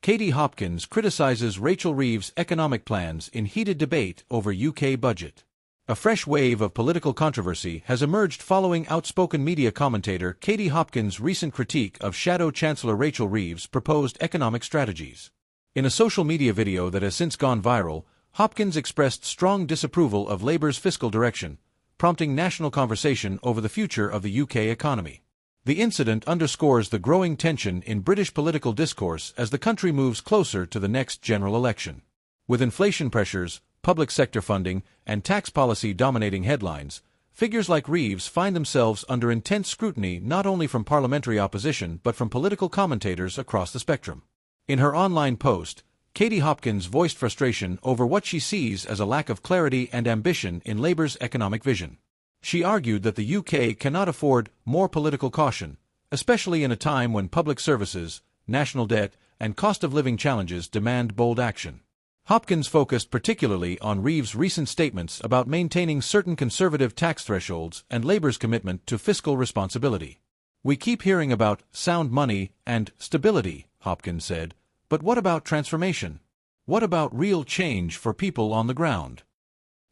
Katie Hopkins criticizes Rachel Reeves' economic plans in heated debate over UK budget. A fresh wave of political controversy has emerged following outspoken media commentator Katie Hopkins' recent critique of Shadow Chancellor Rachel Reeves' proposed economic strategies. In a social media video that has since gone viral, Hopkins expressed strong disapproval of Labour's fiscal direction, prompting national conversation over the future of the UK economy. The incident underscores the growing tension in British political discourse as the country moves closer to the next general election. With inflation pressures, public sector funding, and tax policy dominating headlines, figures like Reeves find themselves under intense scrutiny not only from parliamentary opposition but from political commentators across the spectrum. In her online post, Katie Hopkins voiced frustration over what she sees as a lack of clarity and ambition in Labour's economic vision. She argued that the UK cannot afford more political caution, especially in a time when public services, national debt, and cost of living challenges demand bold action. Hopkins focused particularly on Reeves' recent statements about maintaining certain conservative tax thresholds and Labour's commitment to fiscal responsibility. "We keep hearing about sound money and stability," Hopkins said, "but what about transformation? What about real change for people on the ground?"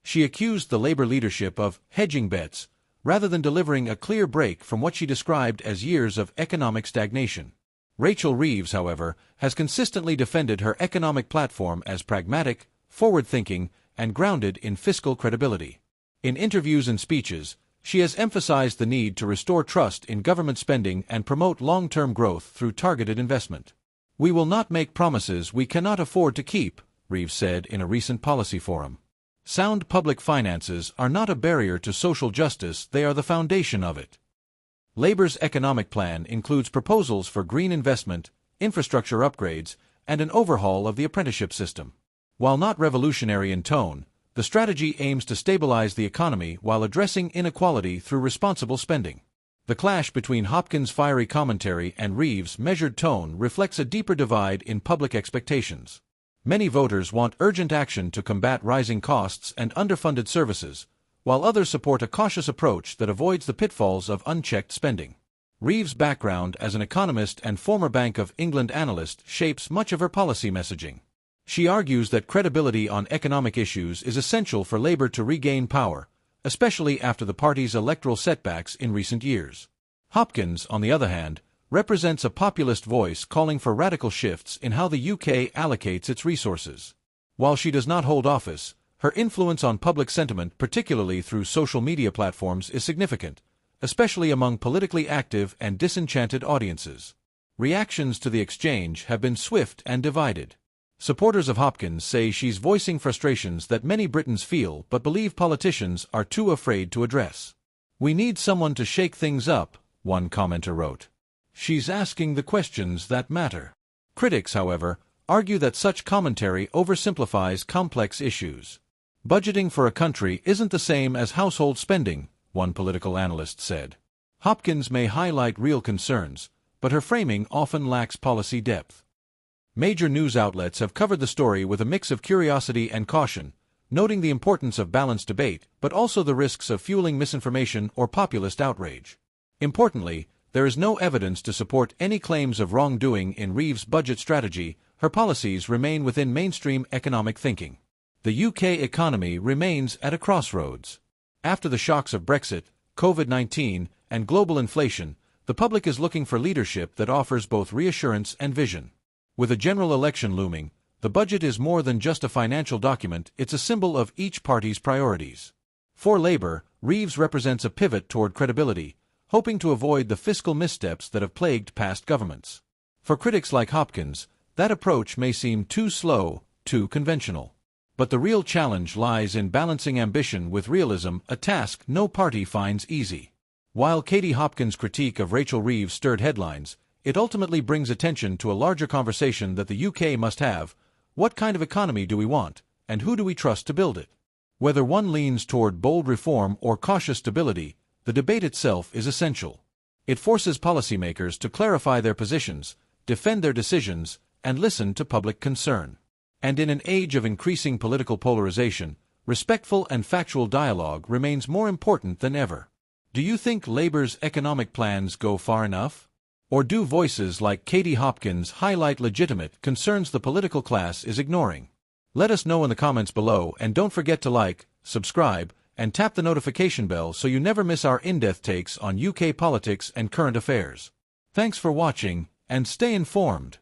She accused the Labour leadership of hedging bets, rather than delivering a clear break from what she described as years of economic stagnation. Rachel Reeves, however, has consistently defended her economic platform as pragmatic, forward-thinking, and grounded in fiscal credibility. In interviews and speeches, she has emphasized the need to restore trust in government spending and promote long-term growth through targeted investment. "We will not make promises we cannot afford to keep," Reeves said in a recent policy forum. "Sound public finances are not a barrier to social justice, they are the foundation of it." Labour's economic plan includes proposals for green investment, infrastructure upgrades, and an overhaul of the apprenticeship system. While not revolutionary in tone, the strategy aims to stabilize the economy while addressing inequality through responsible spending. The clash between Hopkins' fiery commentary and Reeves' measured tone reflects a deeper divide in public expectations. Many voters want urgent action to combat rising costs and underfunded services, while others support a cautious approach that avoids the pitfalls of unchecked spending. Reeves' background as an economist and former Bank of England analyst shapes much of her policy messaging. She argues that credibility on economic issues is essential for Labour to regain power, especially after the party's electoral setbacks in recent years. Hopkins, on the other hand, represents a populist voice calling for radical shifts in how the UK allocates its resources. While she does not hold office, her influence on public sentiment, particularly through social media platforms, is significant, especially among politically active and disenchanted audiences. Reactions to the exchange have been swift and divided. Supporters of Hopkins say she's voicing frustrations that many Britons feel but believe politicians are too afraid to address. "We need someone to shake things up," one commenter wrote. "She's asking the questions that matter." Critics, however, argue that such commentary oversimplifies complex issues. "Budgeting for a country isn't the same as household spending," one political analyst said. Hopkins may highlight real concerns, but her framing often lacks policy depth. Major news outlets have covered the story with a mix of curiosity and caution, noting the importance of balanced debate, but also the risks of fueling misinformation or populist outrage. Importantly, there is no evidence to support any claims of wrongdoing in Reeves' budget strategy. Her policies remain within mainstream economic thinking. The UK economy remains at a crossroads. After the shocks of Brexit, COVID-19, and global inflation, the public is looking for leadership that offers both reassurance and vision. With a general election looming, the budget is more than just a financial document, it's a symbol of each party's priorities. For Labour, Reeves represents a pivot toward credibility, hoping to avoid the fiscal missteps that have plagued past governments. For critics like Hopkins, that approach may seem too slow, too conventional. But the real challenge lies in balancing ambition with realism, a task no party finds easy. While Katie Hopkins' critique of Rachel Reeves stirred headlines, it ultimately brings attention to a larger conversation that the UK must have: what kind of economy do we want, and who do we trust to build it? Whether one leans toward bold reform or cautious stability, the debate itself is essential. It forces policymakers to clarify their positions, defend their decisions, and listen to public concern. And in an age of increasing political polarization, respectful and factual dialogue remains more important than ever. Do you think Labour's economic plans go far enough? Or do voices like Katie Hopkins highlight legitimate concerns the political class is ignoring? Let us know in the comments below, and don't forget to like, subscribe, and tap the notification bell so you never miss our in-depth takes on UK politics and current affairs. Thanks for watching, and stay informed.